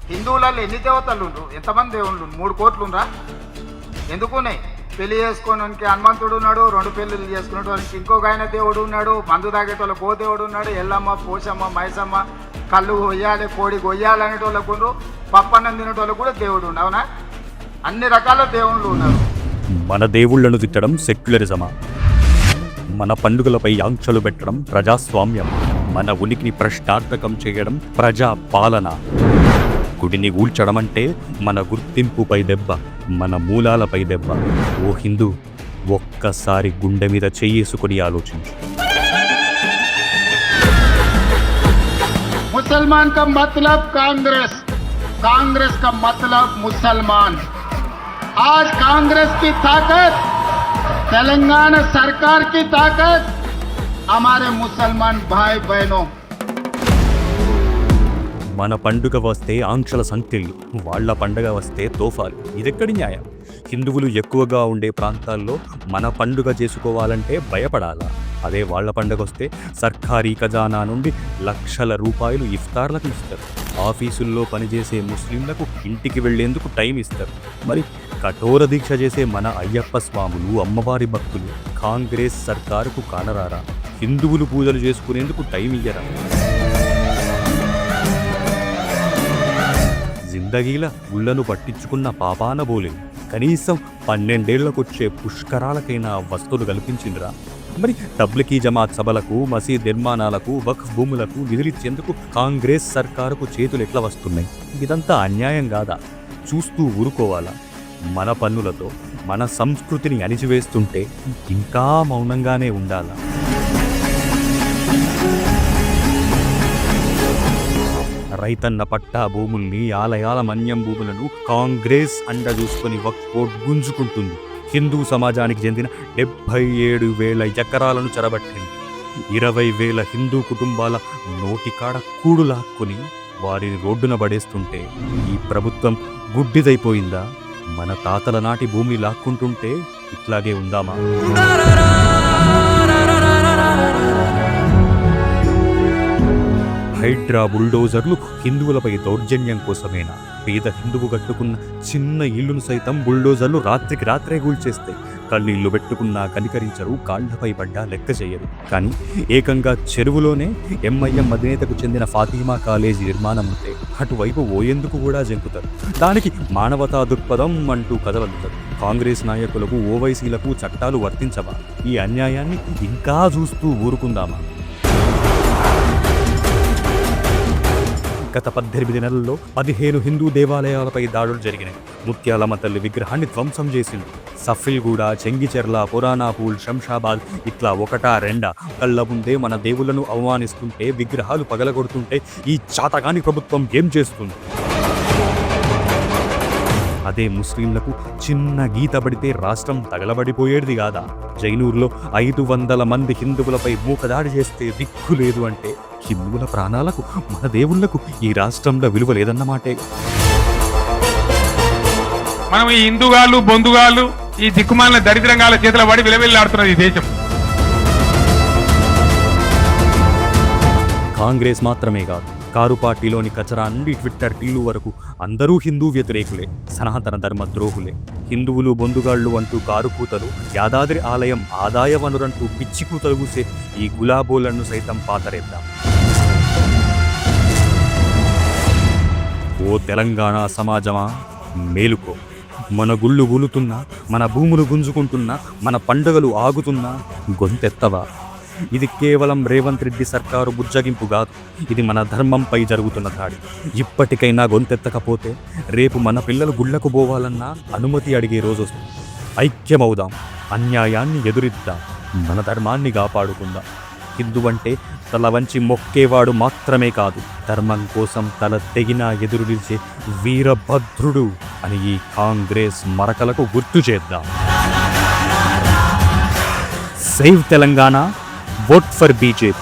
హిందువులలో ఎన్ని దేవతలు ఉండ్రు, ఎంతమంది దేవుళ్ళు? 3 కోట్లుండ్రా? ఎందుకున్నాయి? పెళ్లి చేసుకోవడానికి హనుమంతుడు ఉన్నాడు, 2 పెళ్లిళ్ళు చేసుకునేటోనికి ఇంకొక ఆయన దేవుడు ఉన్నాడు, మందు తాగేటోళ్ళకి ఓ దేవుడు ఉన్నాడు, ఎల్లమ్మ, పోషమ్మ, మైసమ్మ, కళ్ళు కొయ్యాలి, కోడి కొయ్యాలి అనేటోళ్ళకు ఉండ్రు, పప్పన్నం తినేటోళ్ళకు కూడా దేవుడు ఉండు. అవునా? అన్ని రకాల దేవుళ్ళు ఉన్నారు. మన దేవుళ్లను తిట్టడం సెక్యులరిజమా? మన పండుగలపై ఆంక్షలు పెట్టడం ప్రజాస్వామ్యం? మన ఉనికిని ప్రశ్నార్థకం చేయడం ప్రజా పాలన? గుడిని కూల్చడం అంటే మన గుర్తింపుపై దెబ్బ, మన మూలాలపై దెబ్బ. ఓ హిందూ, ఒక్కసారి గుండె మీద చెయ్యేసుకుని ఆలోచించు. मुसलमान का मतलब कांग्रेस, कांग्रेस का मतलब मुसलमान. आज कांग्रेस की ताकत, तेलंगाना सरकार की ताकत हमारे मुसलमान भाई बहनों. మన పండుగ వస్తే ఆంక్షల సంఖ్యలు, వాళ్ళ పండుగ వస్తే తోఫాలు. ఇదెక్కడి న్యాయం? హిందువులు ఎక్కువగా ఉండే ప్రాంతాల్లో మన పండుగ చేసుకోవాలంటే భయపడాలా? అదే వాళ్ళ పండుగ వస్తే సర్కారీ ఖజానా నుండి లక్షల రూపాయలు ఇఫ్తార్లకు ఇస్తారు. ఆఫీసుల్లో పనిచేసే ముస్లింలకు ఇంటికి వెళ్లేందుకు టైం ఇస్తారు. మరి కఠోర దీక్ష చేసే మన అయ్యప్ప స్వాములు, అమ్మవారి భక్తులు కాంగ్రెస్ సర్కారుకు కానరారా? హిందువులు పూజలు చేసుకునేందుకు టైం ఇయ్యరా? జిందగీల గుళ్లను పట్టించుకున్న పాపాన బోలేదు. కనీసం 12 ఏళ్లకొచ్చే పుష్కరాలకైనా వస్తువులు కల్పించిందిరా? మరి తబ్లికీ జమాత్ సభలకు, మసీద్ నిర్మాణాలకు, వక్ఫ్ భూములకు నిధులిచ్చేందుకు కాంగ్రెస్ సర్కారుకు చేతులు ఎట్లా వస్తున్నాయి? ఇదంతా అన్యాయం కాదా? చూస్తూ ఊరుకోవాలా? మన పన్నులతో మన సంస్కృతిని అణిచివేస్తుంటే ఇంకా మౌనంగానే ఉండాలా? రైతన్న పట్టా భూముల్ని, ఆలయాల మన్యం భూములను కాంగ్రెస్ అండ చూసుకొని వక్ఫ్ బోర్డు గుంజుకుంటుంది. హిందూ సమాజానికి చెందిన 77,000 ఎకరాలను చెరబట్టింది. 20,000 హిందూ కుటుంబాల నోటికాడ కూడు లాక్కుని వారిని రోడ్డున పడేస్తుంటే ఈ ప్రభుత్వం గుడ్డిదైపోయిందా? మన తాతల నాటి భూమి లాక్కుంటుంటే ఇట్లాగే ఉందామా? హైడ్రా బుల్డోజర్లు హిందువులపై దౌర్జన్యం కోసమేనా? పేద హిందువు కట్టుకున్న చిన్న ఇల్లును సైతం బుల్డోజర్లు రాత్రికి రాత్రే కూల్చేస్తాయి. కళ్ళీళ్లు పెట్టుకున్నా కనికరించరు, కాళ్లపై పడ్డా లెక్క చేయరు. కానీ ఏకంగా చెరువులోనే ఎంఐఎం అధినేతకు చెందిన ఫాతిమా కాలేజీ నిర్మాణం ఉంటే అటువైపు ఓయేందుకు కూడా జంకుతారు. దానికి మానవతా దృక్పథం అంటూ కథలందుతారు. కాంగ్రెస్ నాయకులకు, ఓవైసీలకు చట్టాలు వర్తించవా? ఈ అన్యాయాన్ని ఇంకా చూస్తూ ఊరుకుందామా? గత 18 నెలల్లో 15 హిందూ దేవాలయాలపై దాడులు జరిగినాయి. ముత్యాలమ్మ తల్లి విగ్రహాన్ని ధ్వంసం చేసింది. సఫిల్గూడ, చెంగిచెర్ల, పురాణాపూల్, శంషాబాద్ ఇట్లా ఒకటా రెండా కళ్ళ ముందే మన దేవుళ్లను అవమానిస్తుంటే, విగ్రహాలు పగలగొడుతుంటే ఈ చాతగాని ప్రభుత్వం ఏం చేస్తుంది? అదే ముస్లింలకు చిన్న గీత పడితే రాష్ట్రం తగలబడిపోయేది కాదా? జైనూర్లో 500 మంది హిందువులపై మూకదాడి చేస్తే దిక్కు లేదు అంటే హిందువుల ప్రాణాలకు, మన దేవుళ్లకు ఈ రాష్ట్రంలో విలువ లేదన్నమాటే. మనం ఈ హిందుగాళ్ళు, బొందుగాళ్ళు, ఈ దిక్కుమాలిన దరిద్రంగాల చేతుల పడి విలవిల్లాడుతున్నది ఈ దేశం. కాంగ్రెస్ మాత్రమే కాదు, కారు పార్టీలోని కచరా నుండి ట్విట్టర్ టీలు వరకు అందరూ హిందూ వ్యతిరేకులే, సనాతన ధర్మ ద్రోహులే. హిందువులు బొందుగాళ్లు అంటూ కారు కూతలు, యాదాద్రి ఆలయం ఆదాయ వనరంటూ పిచ్చి కూతలు కూసే ఈ గులాబోలను సైతం పాతరేద్దాం. ఓ తెలంగాణ సమాజమా, మేలుకో. మన గుళ్ళు గులుతున్నా, మన భూములు గుంజుకుంటున్నా, మన పండుగలు ఆగుతున్నా గొంతెత్తవా? ఇది కేవలం రేవంత్ రెడ్డి సర్కారు బుజ్జగింపు కాదు, ఇది మన ధర్మంపై జరుగుతున్న దాడి. ఇప్పటికైనా గొంతెత్తకపోతే రేపు మన పిల్లలు గుళ్లకు పోవాలన్నా అనుమతి అడిగే రోజు వస్తుంది. ఐక్యమవుదాం, అన్యాయాన్ని ఎదురిద్దాం, మన ధర్మాన్ని కాపాడుకుందాం. హిందువంటే తల వంచి మొక్కేవాడు మాత్రమే కాదు, ధర్మం కోసం తల తెగినా ఎదురు నిలిచే వీరభద్రుడు అని ఈ కాంగ్రెస్ మరకలకు గుర్తు చేద్దాం. Save Telangana, vote for BJP.